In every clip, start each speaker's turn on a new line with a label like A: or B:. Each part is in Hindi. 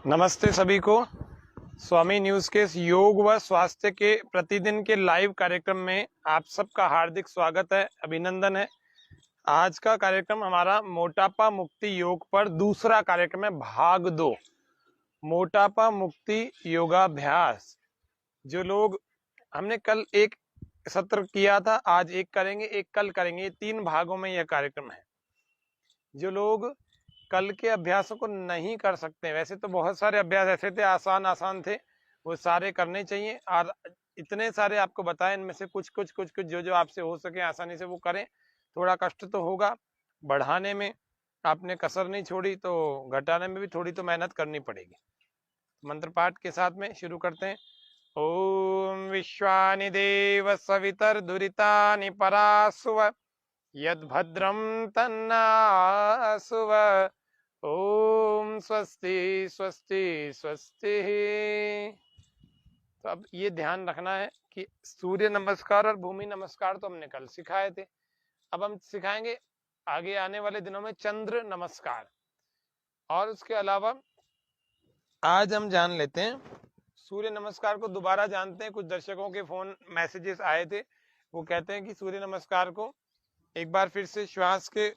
A: नमस्ते सभी को। स्वामी न्यूज के इस योग व स्वास्थ्य के प्रतिदिन के लाइव कार्यक्रम में आप सबका हार्दिक स्वागत है, अभिनंदन है। आज का कार्यक्रम हमारा मोटापा मुक्ति योग पर दूसरा कार्यक्रम है, भाग 2, मोटापा मुक्ति योगाभ्यास। जो लोग हमने कल एक सत्र किया था, आज एक करेंगे, एक कल करेंगे, ये 3 भागों में यह कार्यक्रम है। जो लोग कल के अभ्यासों को नहीं कर सकते, वैसे तो बहुत सारे अभ्यास ऐसे थे आसान थे, वो सारे करने चाहिए और इतने सारे आपको बताएं, इनमें से कुछ जो आपसे हो सके आसानी से वो करें। थोड़ा कष्ट तो होगा, बढ़ाने में आपने कसर नहीं छोड़ी तो घटाने में भी थोड़ी तो मेहनत करनी पड़ेगी। मंत्र पाठ के साथ में शुरू करते हैं। ओम विश्वानि देव सवितर्दुरितानि परासुव यद्भद्रं तन्नासुव। ओम स्वस्ति स्वस्ति स्वस्ति। तो अब ये ध्यान रखना है कि सूर्य नमस्कार और भूमि नमस्कार तो हमने कल सिखाए थे, अब हम सिखाएंगे आगे आने वाले दिनों में चंद्र नमस्कार। और उसके अलावा आज हम जान लेते हैं सूर्य नमस्कार को, दोबारा जानते हैं। कुछ दर्शकों के फोन मैसेजेस आए थे, वो कहते हैं कि सूर्य नमस्कार को एक बार फिर से श्वास के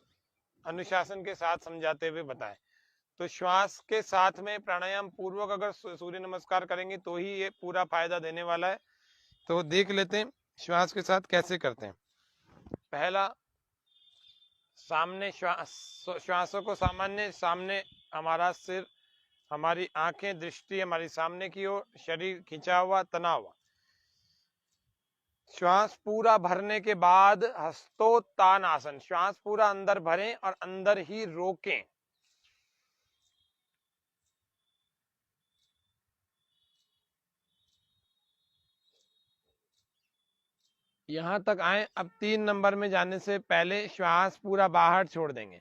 A: अनुशासन के साथ समझाते हुए बताएं। तो श्वास के साथ में प्राणायाम पूर्वक अगर सूर्य नमस्कार करेंगे तो ही ये पूरा फायदा देने वाला है। तो देख लेते हैं श्वास के साथ कैसे करते हैं। पहला, सामने श्वासों को सामान्य, सामने हमारा सिर, हमारी आंखें, दृष्टि हमारी सामने की ओर, शरीर खिंचा हुआ, तना हुआ। श्वास पूरा भरने के बाद हस्तोत्तान आसन, श्वास पूरा अंदर भरें और अंदर ही रोकें। यहां तक आए। अब 3 नंबर में जाने से पहले श्वास पूरा बाहर छोड़ देंगे।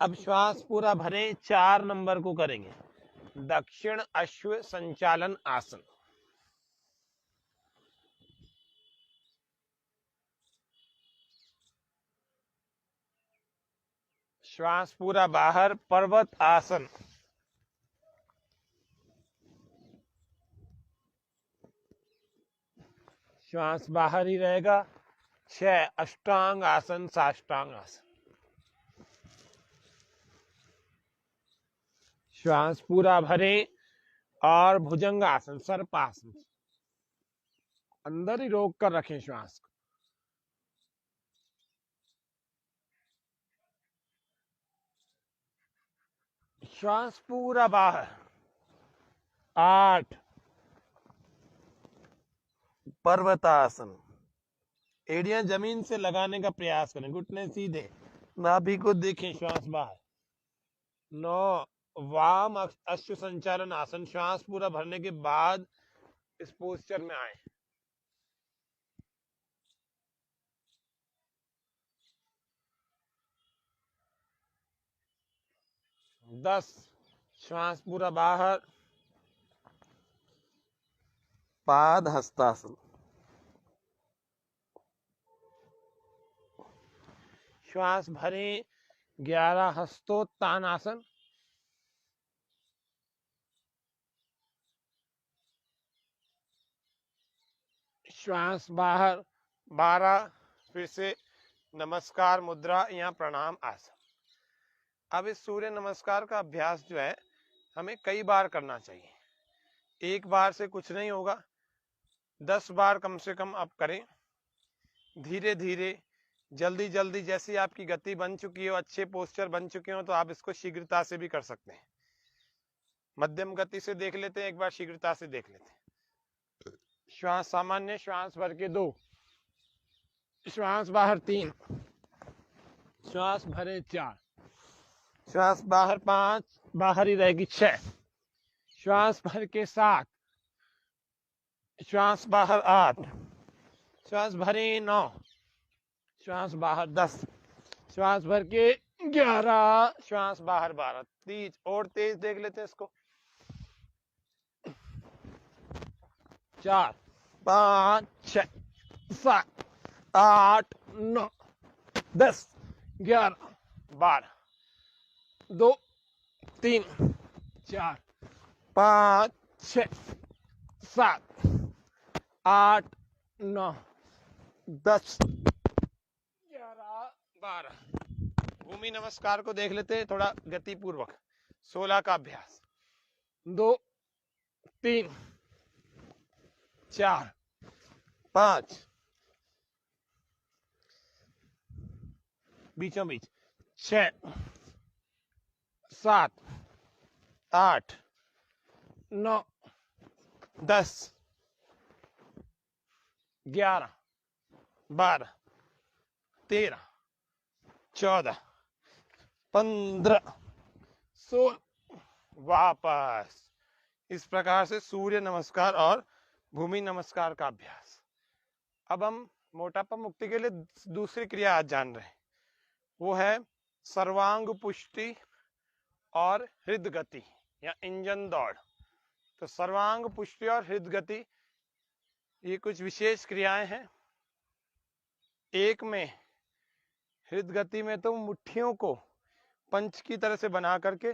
A: अब श्वास पूरा भरे, 4 नंबर को करेंगे, दक्षिण अश्व संचालन आसन। श्वास पूरा बाहर, पर्वत आसन। श्वास बाहर ही रहेगा। 6 अष्टांग आसन, साष्टांग आसन। श्वास पूरा भरे और भुजंग आसन, सर्पासन। अंदर ही रोक कर रखें श्वास को। श्वास पूरा बाहर। 8 पर्वतासन। एड़ियां जमीन से लगाने का प्रयास करें, घुटने सीधे, नाभि को देखें, श्वास बाहर। 9 वाम अश्व संचालन आसन। श्वास पूरा भरने के बाद इस पोस्चर में आए। 10 श्वास पूरा बाहर, पाद हस्तासन। श्वास भरे, 11 हस्तोत्तान आसन। श्वास बाहर, 12 फिर से नमस्कार मुद्रा या प्रणाम आसन। अब इस सूर्य नमस्कार का अभ्यास जो है हमें कई बार करना चाहिए, एक बार से कुछ नहीं होगा, 10 बार कम से कम आप करें। धीरे धीरे, जल्दी जल्दी, जैसी आपकी गति बन चुकी हो, अच्छे पोस्चर बन चुके हो, तो आप इसको शीघ्रता से भी कर सकते हैं। मध्यम गति से देख लेते हैं, एक बार शीघ्रता से देख लेते हैं। श्वास सामान्य, श्वास भर के 2, श्वास बाहर 3, श्वास भरे 4, श्वास बाहर 5, बाहर ही रहेगी 6, श्वास भर के 7, श्वास बाहर 8, श्वास भरे 9, श्वास बाहर 10, श्वास भर के 11, श्वास बाहर 12, 30 और तेज देख लेते हैं इसको। 4, 5, 6, 7, 8, 9, 10, 11, 12, 2, 3, 4, 5, 6, 7, 8, 9, 10, 11, 12। भूमि नमस्कार को देख लेते हैं थोड़ा गति पूर्वक। 16 का अभ्यास। 2, 3, 4, 5, बीचों बीच 6, 7, 8, 9, 10, 11, 12, 13, 14, 15, 16। वापस इस प्रकार से सूर्य नमस्कार और भूमि नमस्कार का अभ्यास। अब हम मोटापा मुक्ति के लिए दूसरी क्रिया आज जान रहे हैं, वो है सर्वांग पुष्टि और हृद गति या इंजन दौड़। तो सर्वांग पुष्टि और हृद गति ये कुछ विशेष क्रियाएं हैं। एक में हृद गति में तो मुट्ठियों को पंच की तरह से बना करके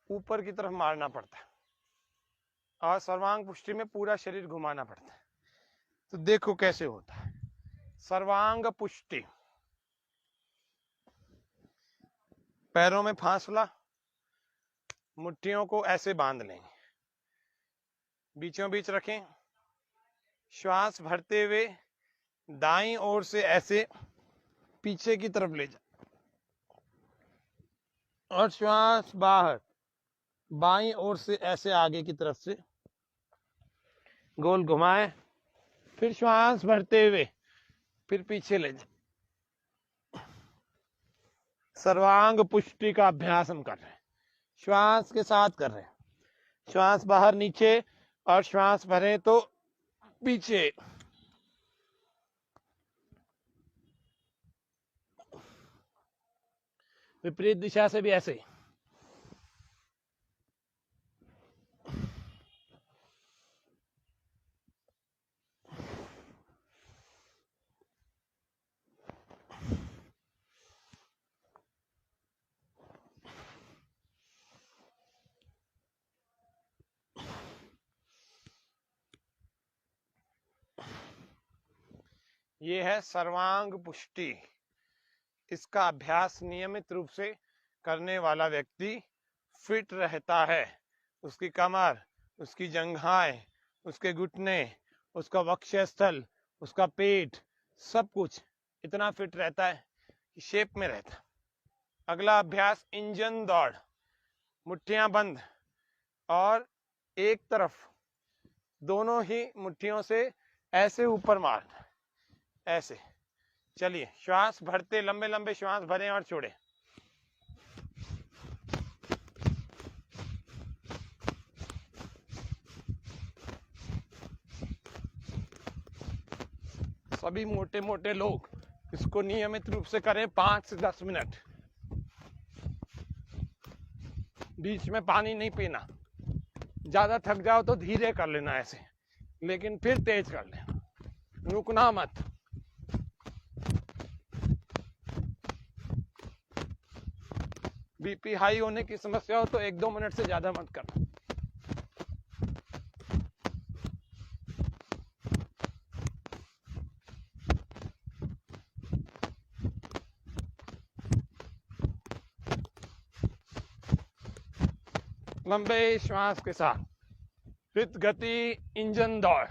A: ऊपर की तरफ मारना पड़ता है और सर्वांग पुष्टि में पूरा शरीर घुमाना पड़ता है। तो देखो कैसे होता है सर्वांग पुष्टि। पैरों में फासला, मुट्ठियों को ऐसे बांध लेंगे, बीचों बीच रखें, श्वास भरते हुए दाईं ओर से ऐसे पीछे की तरफ ले जाए और श्वास बाहर बाईं ओर से ऐसे आगे की तरफ से गोल घुमाए, फिर श्वास भरते हुए फिर पीछे ले जाए। सर्वांग पुष्टि का अभ्यास हम कर रहे हैं, श्वास के साथ कर रहे हैं। श्वास बाहर नीचे और श्वास भरे तो पीछे। विपरीत दिशा से भी ऐसे। ये है सर्वांग पुष्टि। इसका अभ्यास नियमित रूप से करने वाला व्यक्ति फिट रहता है। उसकी कमर, उसकी जंघाएं, उसके घुटने, उसका वक्षस्थल, उसका पेट, सब कुछ इतना फिट रहता है कि शेप में रहता है। अगला अभ्यास इंजन दौड़। मुट्ठियां बंद और एक तरफ दोनों ही मुट्ठियों से ऐसे ऊपर मारना, ऐसे। चलिए श्वास भरते, लंबे लंबे श्वास भरें और छोड़ें। सभी मोटे मोटे लोग इसको नियमित रूप से करें 5 से 10 मिनट। बीच में पानी नहीं पीना। ज्यादा थक जाओ तो धीरे कर लेना ऐसे, लेकिन फिर तेज कर लेना, रुकना मत। बीपी हाई होने की समस्या हो तो 1-2 मिनट से ज्यादा मत करना। लंबे श्वास के साथ हृद गति, इंजन दौड़,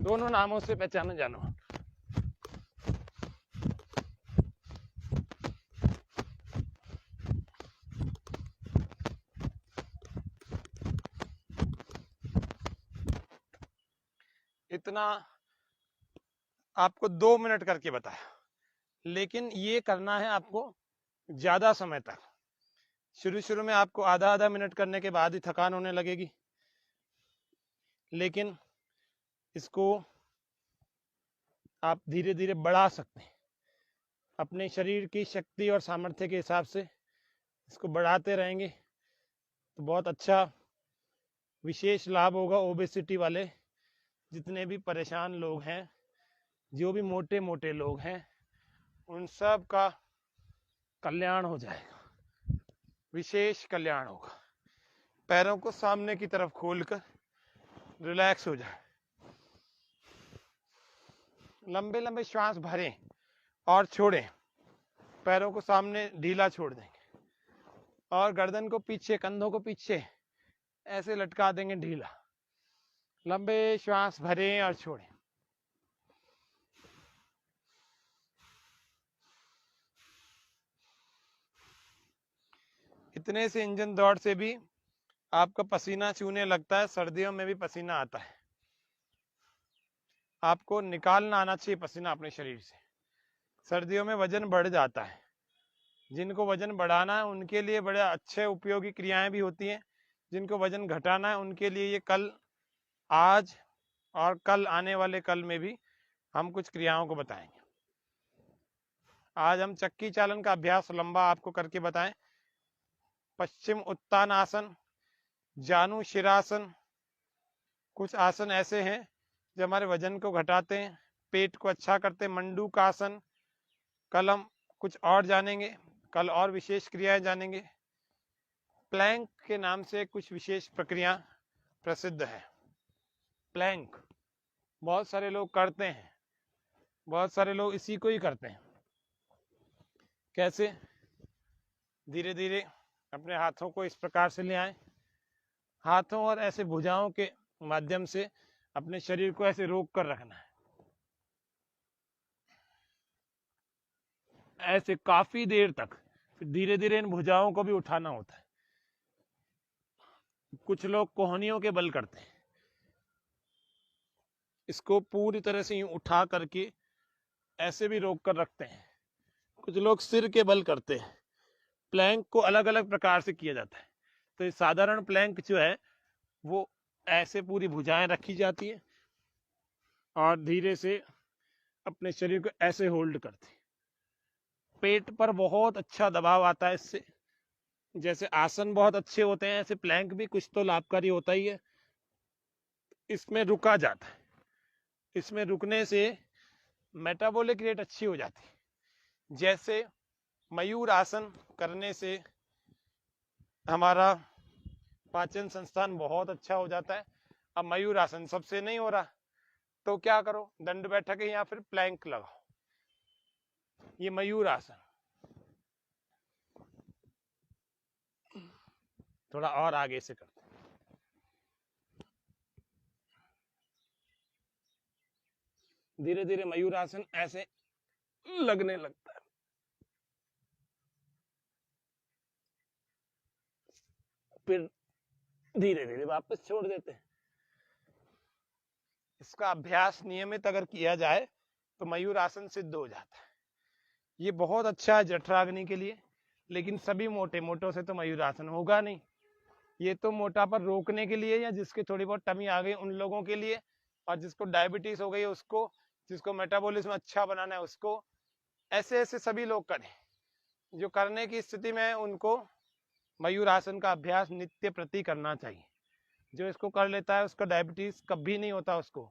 A: दोनों नामों से पहचाना जाना। इतना आपको 2 मिनट करके बताया, लेकिन ये करना है आपको ज्यादा समय तक। शुरू शुरू में आपको आधा मिनट करने के बाद ही थकान होने लगेगी, लेकिन इसको आप धीरे धीरे बढ़ा सकते हैं। अपने शरीर की शक्ति और सामर्थ्य के हिसाब से इसको बढ़ाते रहेंगे तो बहुत अच्छा विशेष लाभ होगा। ओबेसिटी वाले जितने भी परेशान लोग हैं, जो भी मोटे मोटे लोग हैं, उन सब का कल्याण हो जाएगा, विशेष कल्याण होगा। पैरों को सामने की तरफ खोलकर रिलैक्स हो जाए, लंबे लंबे श्वास भरें और छोड़ें। पैरों को सामने ढीला छोड़ देंगे और गर्दन को पीछे, कंधों को पीछे ऐसे लटका देंगे ढीला। लंबे श्वास भरें और छोड़ें। इतने से इंजन दौड़ से भी आपका पसीना चूने लगता है, सर्दियों में भी पसीना आता है। आपको निकालना आना चाहिए पसीना अपने शरीर से। सर्दियों में वजन बढ़ जाता है, जिनको वजन बढ़ाना है उनके लिए बड़े अच्छे उपयोगी क्रियाएं भी होती हैं। जिनको वजन घटाना है उनके लिए ये कल, आज और कल आने वाले कल में भी हम कुछ क्रियाओं को बताएंगे। आज हम चक्की चालन का अभ्यास लंबा आपको करके बताएं। पश्चिम उत्तान आसन, जानु शिरासन, कुछ आसन ऐसे हैं जो हमारे वजन को घटाते हैं, पेट को अच्छा करते हैं। मंडूक आसन, कल हम कुछ और जानेंगे, कल और विशेष क्रियाएं जानेंगे। प्लैंक के नाम से कुछ विशेष प्रक्रिया प्रसिद्ध है। प्लैंक बहुत सारे लोग करते हैं, बहुत सारे लोग इसी को ही करते हैं। कैसे? धीरे धीरे अपने हाथों को इस प्रकार से ले आए, हाथों और ऐसे भुजाओं के माध्यम से अपने शरीर को ऐसे रोक कर रखना है, ऐसे काफी देर तक। फिर धीरे धीरे इन भुजाओं को भी उठाना होता है। कुछ लोग कोहनियों के बल करते हैं, इसको पूरी तरह से यूं उठा करके ऐसे भी रोक कर रखते हैं। कुछ लोग सिर के बल करते हैं। प्लैंक को अलग अलग प्रकार से किया जाता है। तो साधारण प्लैंक जो है वो ऐसे पूरी भुजाएं रखी जाती है और धीरे से अपने शरीर को ऐसे होल्ड करते हैं। पेट पर बहुत अच्छा दबाव आता है इससे। जैसे आसन बहुत अच्छे होते हैं, ऐसे प्लैंक भी कुछ तो लाभकारी होता ही है। इसमें रुका जाता है, इसमें रुकने से मेटाबॉलिक रेट अच्छी हो जाती है। जैसे मयूर आसन करने से हमारा पाचन संस्थान बहुत अच्छा हो जाता है। अब मयूर आसन सबसे नहीं हो रहा तो क्या करो, दंड बैठक है या फिर प्लैंक लगाओ। ये मयूर आसन। थोड़ा और आगे से करते हैं। धीरे धीरे मयूर आसन ऐसे लगने लगता है, फिर धीरे धीरे वापस छोड़ देते हैं। इसका अभ्यास नियमित अगर किया जाए तो मयूर आसन सिद्ध हो जाता है। ये बहुत अच्छा है जठराग्नि के लिए, लेकिन सभी मोटे मोटों से तो मयूर आसन होगा नहीं। ये तो मोटापा रोकने के लिए, या जिसकी थोड़ी बहुत टमी आ गई उन लोगों के लिए, और जिसको डायबिटीज हो गई उसको, जिसको मेटाबॉलिज्म अच्छा बनाना है उसको। ऐसे ऐसे सभी लोग करें। जो करने की स्थिति में है उनको मयूर आसन का अभ्यास नित्य प्रति करना चाहिए। जो इसको कर लेता है उसका डायबिटीज कभी नहीं होता उसको।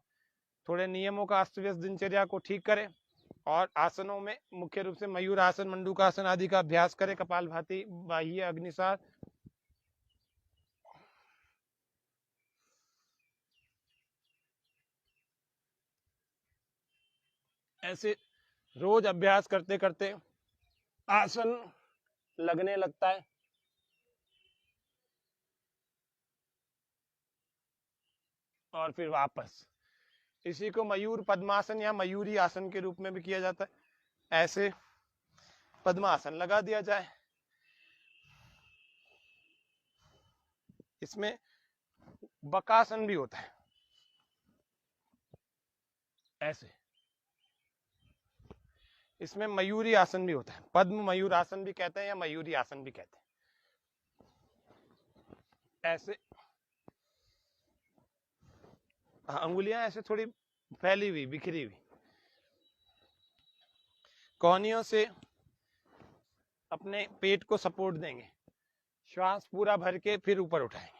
A: थोड़े नियमों का अस्त व्यस्त दिनचर्या को ठीक करें और आसनों में मुख्य रूप से मयूर आसन, मंडूकासन आदि का अभ्यास करें। कपालभाति, बाह्य अग्निसार। ऐसे रोज अभ्यास करते करते आसन लगने लगता है। और फिर वापस इसी को मयूर पद्मासन या मयूरी आसन के रूप में भी किया जाता है। ऐसे पद्मासन लगा दिया जाए। इसमें बकासन भी होता है, ऐसे। इसमें मयूरी आसन भी होता है, पद्म मयूर आसन भी कहते हैं या मयूरी आसन भी कहते हैं। ऐसे अंगुलियां ऐसे थोड़ी फैली हुई, बिखरी हुई। कोहनियों से अपने पेट को सपोर्ट देंगे, श्वास पूरा भर के फिर ऊपर उठाएंगे।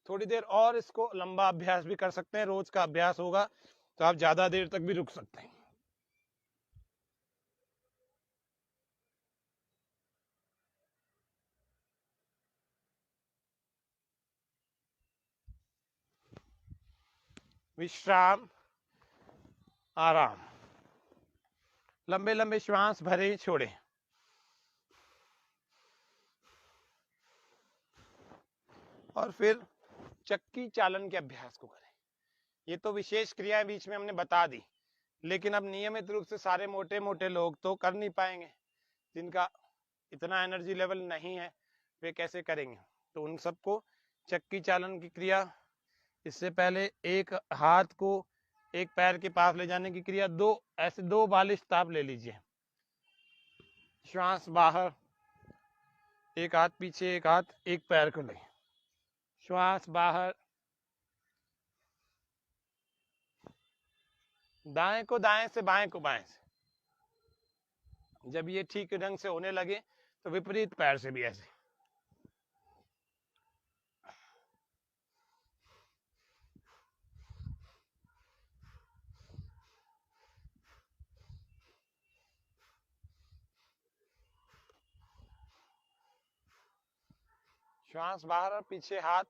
A: थोड़ी देर और इसको लंबा अभ्यास भी कर सकते हैं, रोज का अभ्यास होगा तो आप ज्यादा देर तक भी रुक सकते हैं। विश्राम, आराम, लंबे लंबे श्वास भरे छोड़े। और फिर चक्की चालन के अभ्यास को करें। ये तो विशेष क्रियाएं बीच में हमने बता दी, लेकिन अब नियमित रूप से सारे मोटे मोटे लोग तो कर नहीं पाएंगे, जिनका इतना एनर्जी लेवल नहीं है, वे कैसे करेंगे। तो उन सबको चक्की चालन की क्रिया, इससे पहले एक हाथ को एक पैर के पास ले जाने की क्रिया, ऐसे 2 बालिश ताप ले लीजिए। श्वास बाहर, एक हाथ पीछे, एक हाथ एक पैर को ले, श्वास बाहर, दाएं को दाएं से, बाएं को बाएं से। जब ये ठीक ढंग से होने लगे तो विपरीत पैर से भी ऐसे। श्वास बाहर और पीछे हाथ,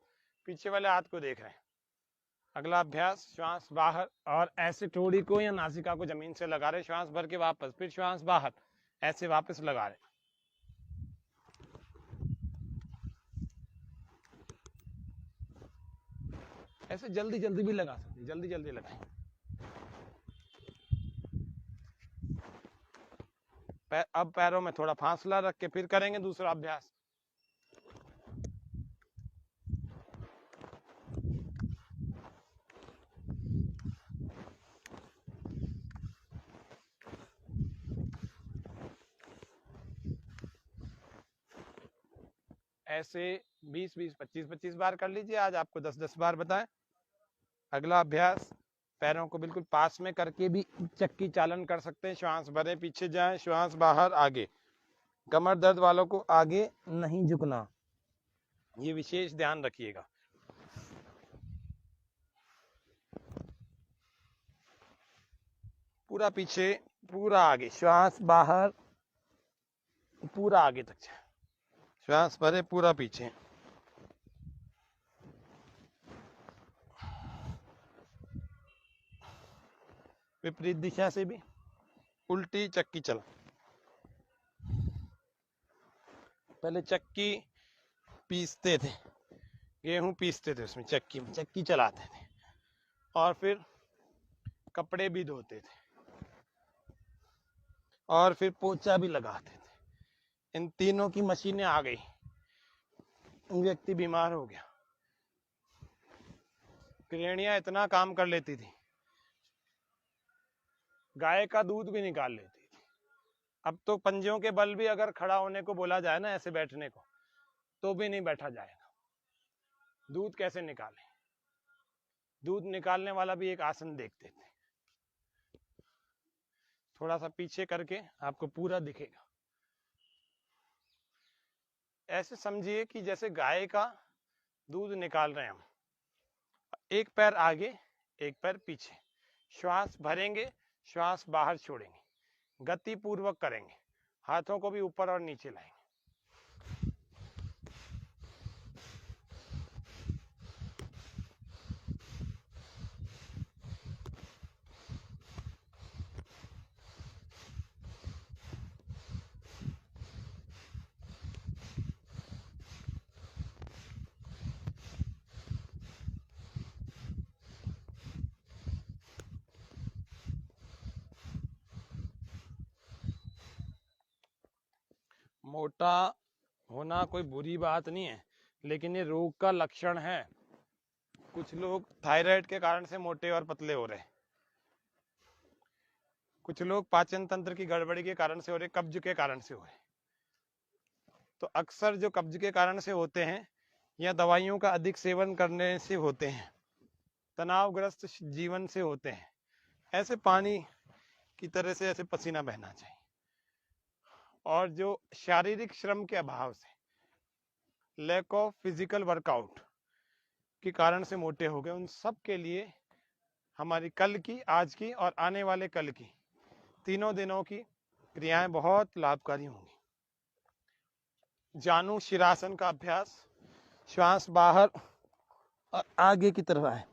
A: पीछे वाले हाथ को देख रहे हैं। अगला अभ्यास, श्वास बाहर और ऐसे ठोड़ी को या नासिका को जमीन से लगा रहे, श्वास भर के वापस, फिर श्वास बाहर, ऐसे वापस लगा रहे। ऐसे जल्दी जल्दी भी लगा सकते, जल्दी जल्दी लगाएं। अब पैरों में थोड़ा फासला रख के फिर करेंगे दूसरा अभ्यास। ऐसे 20-20, 25-25 बार कर लीजिए। आज आपको 10-10 बार बताएं। अगला अभ्यास, पैरों को बिल्कुल पास में करके भी चक्की चालन कर सकते हैं। श्वास भरे पीछे जाए, श्वास बाहर आगे। कमर दर्द वालों को आगे नहीं झुकना, ये विशेष ध्यान रखिएगा। पूरा पीछे, पूरा आगे, श्वास बाहर, पूरा आगे तक जाए, श्वास भरे पूरा पीछे। विपरीत दिशा से भी उल्टी चक्की चला। पहले चक्की पीसते थे, गेहूं पीसते थे, उसमें चक्की में चक्की चलाते थे, और फिर कपड़े भी धोते थे, और फिर पोछा भी लगाते थे। इन तीनों की मशीनें आ गई, व्यक्ति बीमार हो गया। गृहिणियां इतना काम कर लेती थी, गाय का दूध भी निकाल लेती थी। अब तो पंजों के बल भी अगर खड़ा होने को बोला जाए ना, ऐसे बैठने को, तो भी नहीं बैठा जाएगा। दूध कैसे निकाले? दूध निकालने वाला भी एक आसन देखते थे। थोड़ा सा पीछे करके आपको पूरा दिखेगा। ऐसे समझिए कि जैसे गाय का दूध निकाल रहे हैं हम। एक पैर आगे, एक पैर पीछे, श्वास भरेंगे, श्वास बाहर छोड़ेंगे, गति पूर्वक करेंगे, हाथों को भी ऊपर और नीचे लाएंगे। मोटा होना कोई बुरी बात नहीं है, लेकिन ये रोग का लक्षण है। कुछ लोग थायराइड के कारण से मोटे और पतले हो रहे हैं, कुछ लोग पाचन तंत्र की गड़बड़ी के कारण से हो रहे, कब्ज के कारण से हो रहे। तो अक्सर जो कब्ज के कारण से होते हैं, या दवाइयों का अधिक सेवन करने से होते हैं, तनावग्रस्त जीवन से होते हैं, ऐसे पानी की तरह से ऐसे पसीना बहना चाहिए। और जो शारीरिक श्रम के अभाव से, लैक ऑफ फिजिकल वर्कआउट के कारण से मोटे हो गए, उन सब के लिए हमारी कल की, आज की और आने वाले कल की तीनों दिनों की क्रियाएं बहुत लाभकारी होंगी। जानु शिरासन का अभ्यास, श्वास बाहर और आगे की तरफ आए,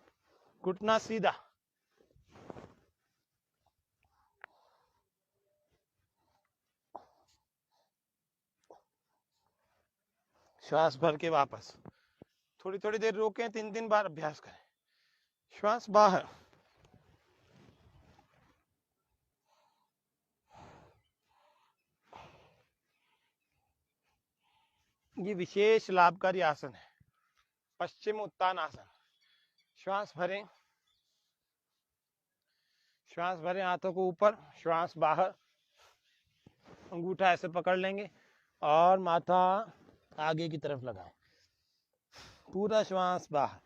A: घुटना सीधा, श्वास भर के वापस, थोड़ी थोड़ी देर रोकें, 3-3 बार अभ्यास करें। श्वास बाहर, ये विशेष लाभकारी आसन है, पश्चिम उत्तान आसन। श्वास भरें, श्वास भरें, हाथों को ऊपर, श्वास बाहर, अंगूठा ऐसे पकड़ लेंगे और माथा आगे की तरफ लगाएं, पूरा श्वास बाहर,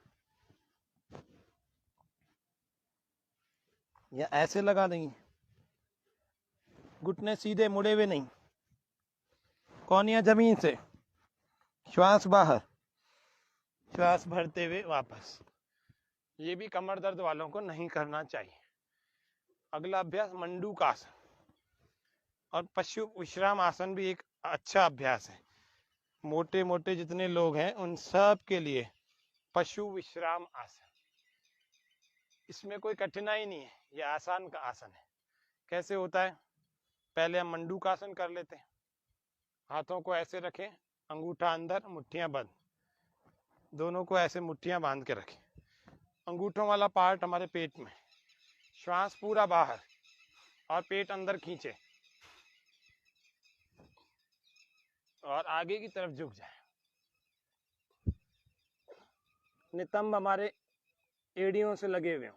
A: या ऐसे लगा देंगे, घुटने सीधे मुड़े हुए नहीं, कोहनियां जमीन से, श्वास बाहर, श्वास भरते हुए वापस। ये भी कमर दर्द वालों को नहीं करना चाहिए। अगला अभ्यास मंडूकासन और पशु विश्राम आसन भी एक अच्छा अभ्यास है। मोटे मोटे जितने लोग हैं उन सब के लिए पशु विश्राम आसन, इसमें कोई कठिनाई नहीं है, ये आसान का आसन है। कैसे होता है, पहले हम मंडूकासन कर लेते हैं, हाथों को ऐसे रखें, अंगूठा अंदर, मुट्ठियां बंद, दोनों को ऐसे मुट्ठियां बांध के रखें, अंगूठों वाला पार्ट हमारे पेट में, श्वास पूरा बाहर और पेट अंदर खींचे और आगे की तरफ झुक जाए। नितंब हमारे एड़ियों से लगे हुए हों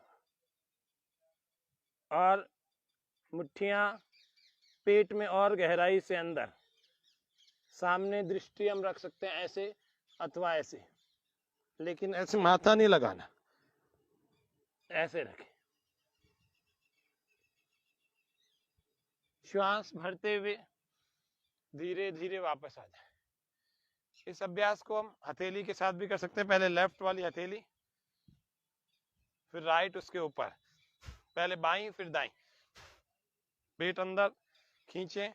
A: और मुट्ठियां पेट में और गहराई से अंदर, सामने दृष्टि हम रख सकते हैं ऐसे अथवा ऐसे, लेकिन ऐसे माथा नहीं लगाना, ऐसे रखें। श्वास भरते हुए धीरे धीरे वापस आ जाए। इस अभ्यास को हम हथेली के साथ भी कर सकते हैं, पहले लेफ्ट वाली हथेली, फिर राइट उसके ऊपर, पहले बाईं फिर दाईं, पेट अंदर खींचें,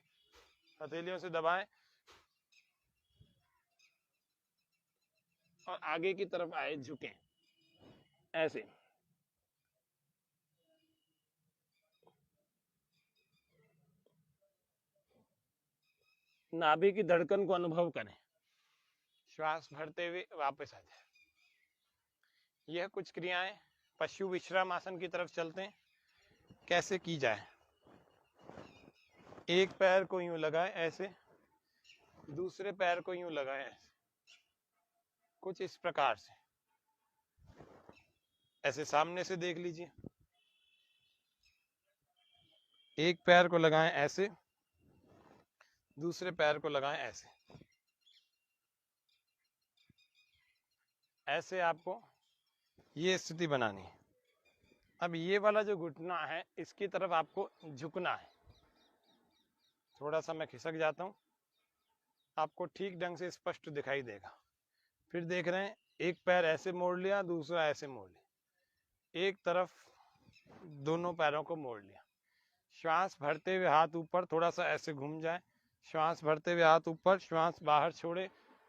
A: हथेलियों से दबाएं और आगे की तरफ आए, झुकें ऐसे। नाभि की धड़कन को अनुभव करें, श्वास भरते हुए वापस आ जाए। यह कुछ क्रियाएं पशु विश्राम आसन की तरफ चलते हैं, कैसे की जाए। एक पैर को यूं लगाए ऐसे, दूसरे पैर को यूं लगाए ऐसे, कुछ इस प्रकार से, ऐसे सामने से देख लीजिए। एक पैर को लगाएं ऐसे, दूसरे पैर को लगाएं ऐसे, ऐसे आपको ये स्थिति बनानी है। अब ये वाला जो घुटना है इसकी तरफ आपको झुकना है। थोड़ा सा मैं खिसक जाता हूं, आपको ठीक ढंग से स्पष्ट दिखाई देगा। फिर देख रहे हैं, एक पैर ऐसे मोड़ लिया, दूसरा ऐसे मोड़ लिया, एक तरफ दोनों पैरों को मोड़ लिया। श्वास भरते हुए हाथ ऊपर, थोड़ा सा ऐसे घूम जाए, श्वास भरते हुए हाथ ऊपर, श्वास बाहर छोड़े,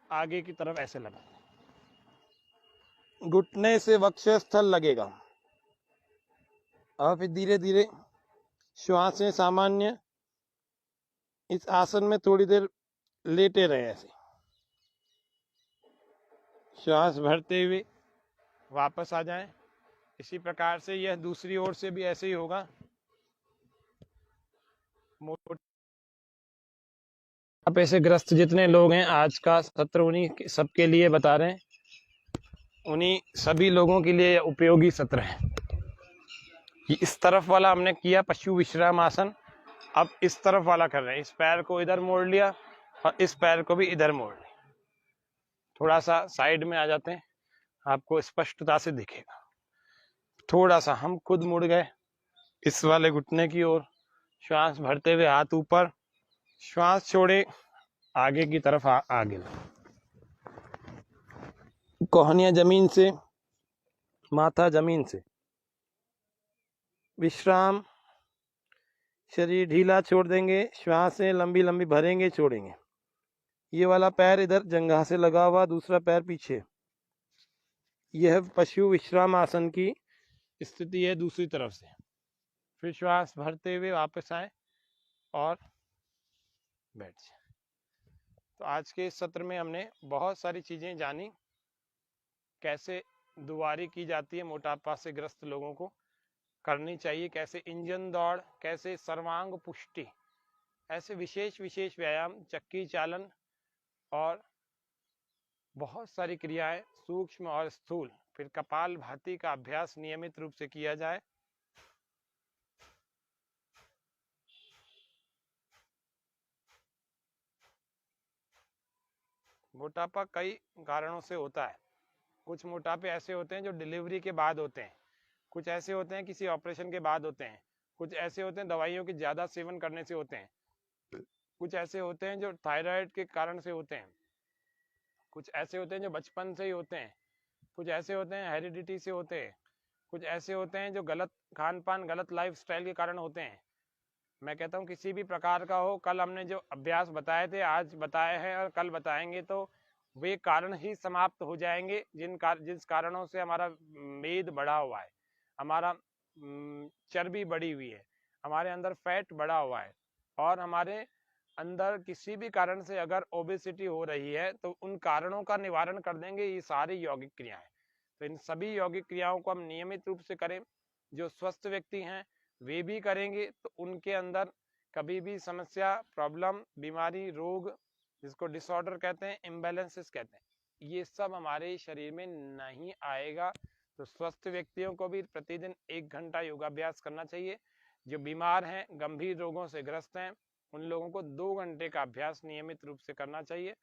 A: आगे की तरफ ऐसे लगा, घुटने से वक्षस्थल लगेगा। और फिर धीरे धीरे श्वासें सामान्य, इस आसन में थोड़ी देर लेटे रहे ऐसे, श्वास भरते हुए वापस आ जाएं। इसी प्रकार से यह दूसरी ओर से भी ऐसे ही होगा। आप ऐसे ग्रस्त जितने लोग हैं, आज का सत्र उन्हीं सबके लिए बता रहे हैं, उन्हीं सभी लोगों के लिए उपयोगी सत्र है। इस तरफ वाला हमने किया पशु विश्राम आसन, अब इस तरफ वाला कर रहे हैं। इस पैर को इधर मोड़ लिया और इस पैर को भी इधर मोड़ लिया। थोड़ा सा साइड में आ जाते हैं, आपको स्पष्टता से दिखेगा। थोड़ा सा हम खुद मुड़ गए इस वाले घुटने की ओर, श्वास भरते हुए हाथ ऊपर, श्वास छोड़े आगे की तरफ आगे, कोहनियां जमीन से, माथा जमीन से, विश्राम, शरीर ढीला छोड़ देंगे, श्वासें लंबी लंबी भरेंगे, छोड़ेंगे। ये वाला पैर इधर जंघा से लगा हुआ, दूसरा पैर पीछे। यह पशु विश्राम आसन की स्थिति है दूसरी तरफ से। फिर श्वास भरते हुए वापस आए और बैठ जाए। तो आज के इस सत्र में हमने बहुत सारी चीजें जानी, कैसे दुआरी की जाती है मोटापा से ग्रस्त लोगों को करनी चाहिए, कैसे इंजन दौड़, कैसे सर्वांग पुष्टि, ऐसे विशेष विशेष व्यायाम, चक्की चालन और बहुत सारी क्रियाएं सूक्ष्म और स्थूल। फिर कपाल भाती का अभ्यास नियमित रूप से किया जाए। मोटापा कई कारणों से होता है। कुछ मोटापे ऐसे होते हैं जो डिलीवरी के बाद होते हैं, कुछ ऐसे होते हैं किसी ऑपरेशन के बाद होते हैं, कुछ ऐसे होते हैं दवाइयों के ज्यादा सेवन करने से होते हैं, कुछ ऐसे होते हैं जो थायराइड के कारण से होते हैं, कुछ ऐसे होते हैं जो बचपन से ही होते हैं, कुछ ऐसे होते हैं हेरिडिटी से होते हैं, कुछ ऐसे होते हैं जो गलत खान पान, गलत लाइफस्टाइल के कारण होते हैं। मैं कहता हूँ किसी भी प्रकार का हो, कल हमने जो अभ्यास बताए थे, आज बताए हैं और कल बताएंगे, तो वे कारण ही समाप्त हो जाएंगे जिस कारणों से हमारा मेद बढ़ा हुआ है, हमारा चर्बी बढ़ी हुई है, हमारे अंदर फैट बढ़ा हुआ है, और हमारे अंदर किसी भी कारण से अगर ओबेसिटी हो रही है, तो उन कारणों का निवारण कर देंगे ये सारी यौगिक क्रियाएं। तो इन सभी यौगिक क्रियाओं को हम नियमित रूप से करें। जो स्वस्थ व्यक्ति हैं वे भी करेंगे तो उनके अंदर कभी भी समस्या, प्रॉब्लम, बीमारी, रोग, जिसको डिसऑर्डर कहते हैं, इम्बैलेंसेस कहते हैं, ये सब हमारे शरीर में नहीं आएगा। तो स्वस्थ व्यक्तियों को भी प्रतिदिन 1 घंटा योगाभ्यास करना चाहिए। जो बीमार हैं, गंभीर रोगों से ग्रस्त हैं, उन लोगों को 2 घंटे का अभ्यास नियमित रूप से करना चाहिए।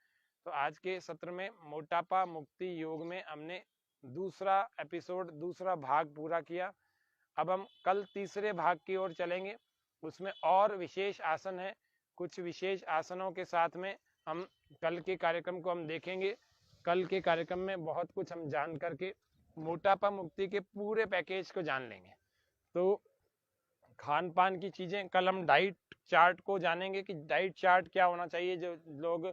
A: तो आज के सत्र में मोटापा मुक्ति योग में हमने दूसरा एपिसोड, दूसरा भाग पूरा किया। अब हम कल तीसरे भाग की ओर चलेंगे, उसमें और विशेष आसन है। कुछ विशेष आसनों के साथ में हम कल के कार्यक्रम को हम देखेंगे। कल के कार्यक्रम में बहुत कुछ हम जान करके मोटापा मुक्ति के पूरे पैकेज को जान लेंगे। तो खान पान की चीजें, कल हम डाइट चार्ट को जानेंगे कि डाइट चार्ट क्या होना चाहिए, जो लोग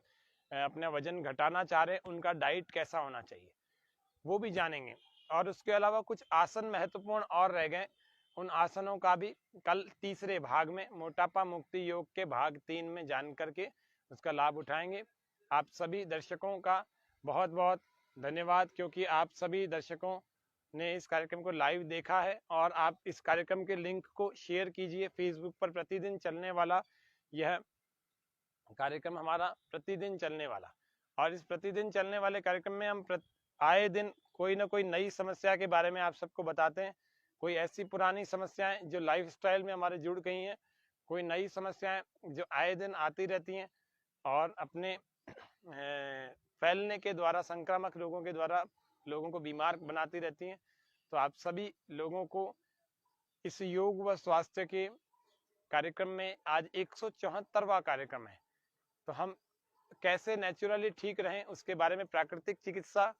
A: अपना वजन घटाना चाह रहे हैं उनका डाइट कैसा होना चाहिए वो भी जानेंगे। और उसके अलावा कुछ आसन महत्वपूर्ण और रह गए, उन आसनों का भी कल तीसरे भाग में, मोटापा मुक्ति योग के भाग 3 में जान करके उसका लाभ उठाएंगे। आप सभी दर्शकों का बहुत बहुत धन्यवाद, क्योंकि आप सभी दर्शकों ने इस कार्यक्रम को लाइव देखा है, और आप इस कार्यक्रम के लिंक को शेयर कीजिए। फेसबुक पर प्रतिदिन चलने वाला यह कार्यक्रम हमारा प्रतिदिन चलने वाला, और इस प्रतिदिन चलने वाले कार्यक्रम में हम आए दिन कोई ना कोई नई समस्या के बारे में आप सबको बताते हैं। कोई ऐसी पुरानी समस्याएं जो लाइफस्टाइल में हमारे जुड़ गई हैं, कोई नई समस्याएं जो आए दिन आती रहती हैं और अपने फैलने के द्वारा, संक्रामक रोगों के द्वारा लोगों को बीमार बनाती रहती हैं। तो आप सभी लोगों को इस योग व स्वास्थ्य के कार्यक्रम में, आज 174वां कार्यक्रम है, तो हम कैसे नेचुरली ठीक रहें उसके बारे में, प्राकृतिक चिकित्सा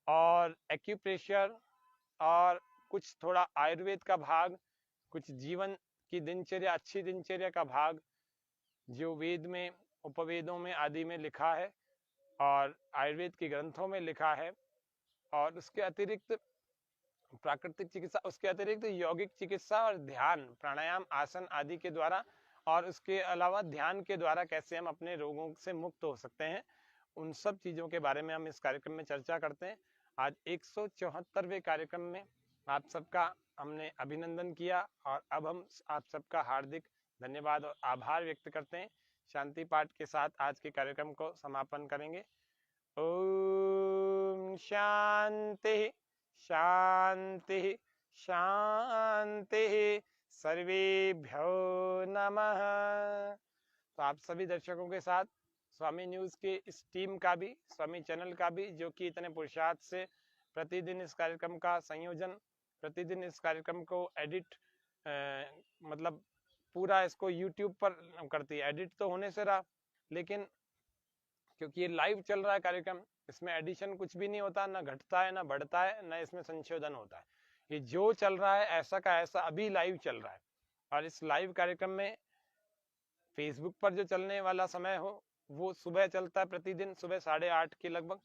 A: और एक्यूप्रेशर और कुछ थोड़ा आयुर्वेद का भाग, कुछ जीवन की दिनचर्या, अच्छी दिनचर्या का भाग जो वेद में, उपवेदों में आदि में लिखा है और आयुर्वेद के ग्रंथों में लिखा है, और उसके अतिरिक्त प्राकृतिक चिकित्सा, उसके अतिरिक्त यौगिक चिकित्सा और ध्यान, प्राणायाम, आसन आदि के द्वारा, और उसके अलावा ध्यान के द्वारा कैसे हम अपने रोगों से मुक्त हो सकते हैं, उन सब चीजों के बारे में हम इस कार्यक्रम में चर्चा करते हैं। आज 174वें कार्यक्रम में आप सबका हमने अभिनंदन किया, और अब हम आप सबका हार्दिक धन्यवाद और आभार व्यक्त करते हैं। शांति पाठ के साथ आज के कार्यक्रम को समापन करेंगे। ओम शांति शांति शांति, सर्वेभ्यो नमः। तो आप सभी दर्शकों के साथ स्वामी न्यूज़ के इस टीम का भी, स्वामी चैनल का भी, जो कि इतने पुरुषार्थ से प्रतिदिन इस कार्यक्रम का संयोजन, प्रतिदिन इस कार्यक्रम को एडिट, मतलब पूरा इसको यूट्यूब पर करती है। एडिट तो होने से रहा, लेकिन क्योंकि ये लाइव चल रहा है कार्यक्रम, इसमें एडिशन कुछ भी नहीं होता, ना घटता है ना बढ़ता है, ना इसमें संशोधन होता है। ये जो चल रहा है ऐसा का ऐसा अभी लाइव चल रहा है। और इस लाइव कार्यक्रम में फेसबुक पर जो चलने वाला समय हो वो सुबह चलता है, प्रतिदिन सुबह 8:30 के लगभग।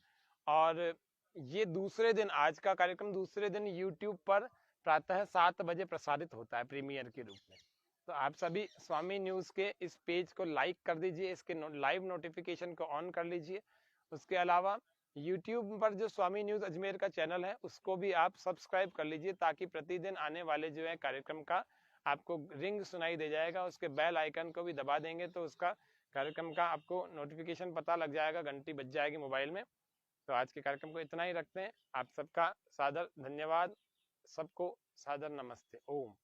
A: और ये दूसरे दिन, आज का कार्यक्रम दूसरे दिन यूट्यूब पर प्रातः 7 बजे प्रसारित होता है प्रीमियर के रूप में। तो आप सभी स्वामी न्यूज़ के इस पेज को लाइक कर दीजिए, इसके लाइव नोटिफिकेशन को ऑन कर लीजिए। उसके अलावा यूट्यूब पर जो स्वामी न्यूज़ अजमेर का चैनल है उसको भी आप सब्सक्राइब कर लीजिए, ताकि प्रतिदिन आने वाले जो है कार्यक्रम का आपको रिंग सुनाई दे जाएगा। उसके बेल आइकन को भी दबा देंगे तो उसका कार्यक्रम का आपको नोटिफिकेशन पता लग जाएगा, घंटी बज जाएगी मोबाइल में। तो आज के कार्यक्रम को इतना ही रखते हैं। आप सबका सादर धन्यवाद, सबको सादर नमस्ते। ओम।